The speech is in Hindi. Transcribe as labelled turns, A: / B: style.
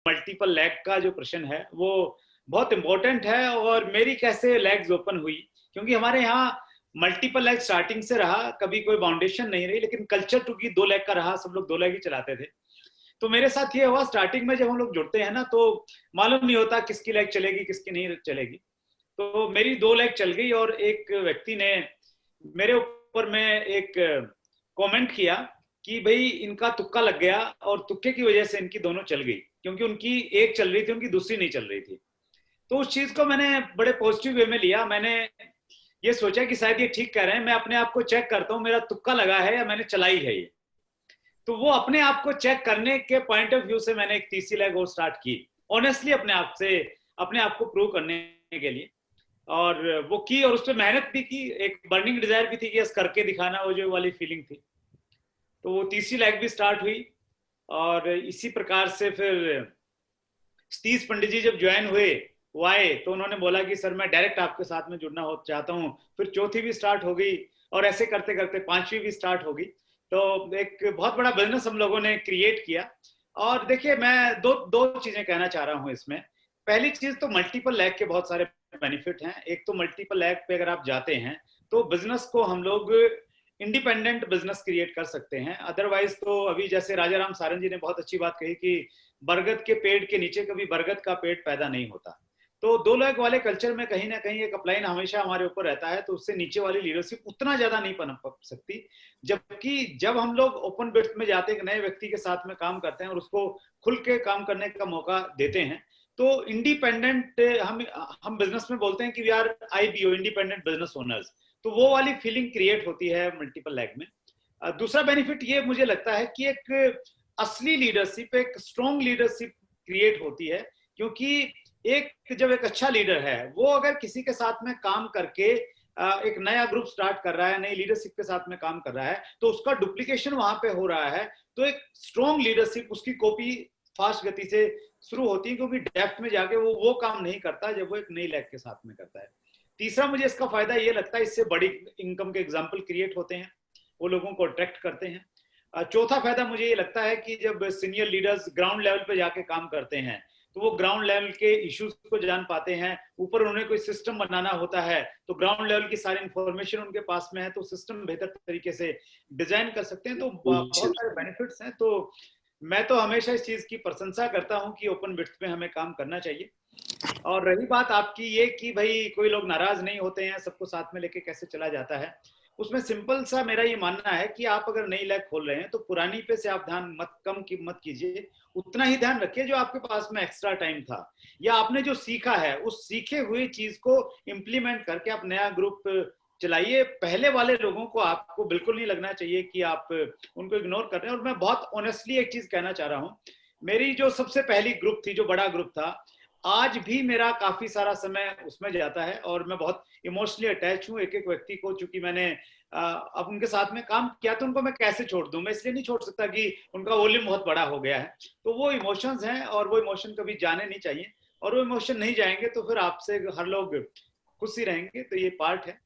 A: मल्टीपल लेग का जो प्रश्न है वो बहुत इंपॉर्टेंट है। और मेरी कैसे लेग्स ओपन हुई, क्योंकि हमारे यहाँ मल्टीपल लेग स्टार्टिंग से रहा, कभी कोई बाउंडेशन नहीं रही, लेकिन कल्चर टू की 2 लेग का रहा, सब लोग 2 लेग ही चलाते थे। तो मेरे साथ ये हुआ, स्टार्टिंग में जब हम लोग जुड़ते हैं ना तो मालूम नहीं होता किसकी लेग चलेगी किसकी नहीं चलेगी। तो मेरी 2 लेग चल गई और एक व्यक्ति ने मेरे ऊपर में एक कमेंट किया कि भाई इनका तुक्का लग गया और तुक्के की वजह से इनकी दोनों चल गई, क्योंकि उनकी एक चल रही थी, उनकी दूसरी नहीं चल रही थी। तो उस चीज को मैंने बड़े पॉजिटिव वे में लिया। मैंने ये सोचा कि शायद ये ठीक कह रहे हैं, मैं अपने आप को चेक करता हूँ मेरा तुक्का लगा है या मैंने चलाई है ये। तो वो अपने आप को चेक करने के पॉइंट ऑफ व्यू से मैंने एक तीसरी लेग और स्टार्ट की, ऑनेस्टली अपने आप से, अपने आप को प्रूव करने के लिए। और वो की और उस पर मेहनत भी की, एक बर्निंग डिजायर भी थी कि यस करके दिखाना, वो जो वाली फीलिंग थी। तो वो तीसरी लेग भी स्टार्ट हुई और इसी प्रकार से फिर सतीश पंडित जी जब ज्वाइन हुए, वो आए तो उन्होंने बोला कि सर मैं डायरेक्ट आपके साथ में जुड़ना हो चाहता हूँ। फिर चौथी भी स्टार्ट हो गई और ऐसे करते करते पांचवी भी स्टार्ट हो गई। तो एक बहुत बड़ा बिजनेस हम लोगों ने क्रिएट किया। और देखिए मैं दो दो चीजें कहना चाह रहा हूँ इसमें। पहली चीज तो मल्टीपल लैग के बहुत सारे बेनिफिट हैं। एक तो मल्टीपल लैग पे अगर आप जाते हैं तो बिजनेस को हम लोग इंडिपेंडेंट बिजनेस क्रिएट कर सकते हैं। अदरवाइज तो अभी जैसे राजा राम सारंग जी ने बहुत अच्छी बात कही कि बरगद के पेड़ के नीचे कभी बरगद का पेड़ पैदा नहीं होता। तो 2 लेग वाले कल्चर में कहीं ना कहीं एक अपलाइन हमेशा हमारे ऊपर रहता है, तो उससे नीचे वाली लीडरशिप उतना ज्यादा नहीं पनप सकती। जबकि जब हम लोग ओपन बिट्स में जाते हैं, नए व्यक्ति के साथ में काम करते हैं और उसको खुल के काम करने का मौका देते हैं, तो इंडिपेंडेंट हम बिजनेस में बोलते हैं कि we are IBO, independent business owners. तो वो वाली फीलिंग क्रिएट होती है मल्टीपल लेग में। दूसरा बेनिफिट ये मुझे लगता है कि एक असली लीडरशिप, एक स्ट्रॉन्ग लीडरशिप क्रिएट होती है। क्योंकि जब एक अच्छा लीडर है वो अगर किसी के साथ में काम करके एक नया ग्रुप स्टार्ट कर रहा है, नई लीडरशिप के साथ में काम कर रहा है, तो उसका डुप्लीकेशन वहां पे हो रहा है। तो एक स्ट्रॉन्ग लीडरशिप उसकी कॉपी फास्ट गति से शुरू होती है, क्योंकि डेप्थ में जाके वो काम नहीं करता जब वो एक नई लेग के साथ में करता है। तीसरा मुझे इसका फायदा ये लगता है, इससे बड़ी इनकम के एग्जाम्पल क्रिएट होते हैं, वो लोगों को अट्रैक्ट करते हैं। चौथा फायदा मुझे ये लगता है कि जब सीनियर लीडर्स ग्राउंड लेवल पे जाके काम करते हैं तो वो ग्राउंड लेवल के इश्यूज को जान पाते हैं। ऊपर उन्हें कोई सिस्टम बनाना होता है तो ग्राउंड लेवल की सारी इंफॉर्मेशन उनके पास में है, तो सिस्टम बेहतर तरीके से डिजाइन कर सकते हैं। तो बहुत सारे बेनिफिट्स हैं। तो मैं तो हमेशा इस चीज की प्रशंसा करता हूं कि ओपन बिट्स पे हमें काम करना चाहिए। और रही बात आपकी ये कि भाई कोई लोग नाराज नहीं होते हैं, सबको साथ में लेके कैसे चला जाता है, उसमें सिंपल सा मेरा ये मानना है कि आप अगर नई लेग खोल रहे हैं तो पुरानी पे से आप ध्यान मत कीजिए। उतना ही ध्यान रखिए जो आपके पास में एक्स्ट्रा टाइम था या आपने जो सीखा है, उस सीखे हुए चीज को इम्प्लीमेंट करके आप नया ग्रुप चलाइए। पहले वाले लोगों को आपको बिल्कुल नहीं लगना चाहिए कि आप उनको इग्नोर कर रहे हैं। और मैं बहुत ऑनेस्टली एक चीज कहना चाह रहा हूँ, मेरी जो सबसे पहली ग्रुप थी, जो बड़ा ग्रुप था, आज भी मेरा काफी सारा समय उसमें जाता है और मैं बहुत इमोशनली अटैच हूँ एक एक व्यक्ति को। चूंकि मैंने अब उनके साथ में काम किया तो उनको मैं कैसे छोड़ दूं। मैं इसलिए नहीं छोड़ सकता कि उनका वॉल्यूम बहुत बड़ा हो गया है। तो वो इमोशंस हैं और वो इमोशन कभी जाने नहीं चाहिए। और वो इमोशन नहीं जाएंगे तो फिर आपसे हर लोग खुश ही रहेंगे। तो ये पार्ट है।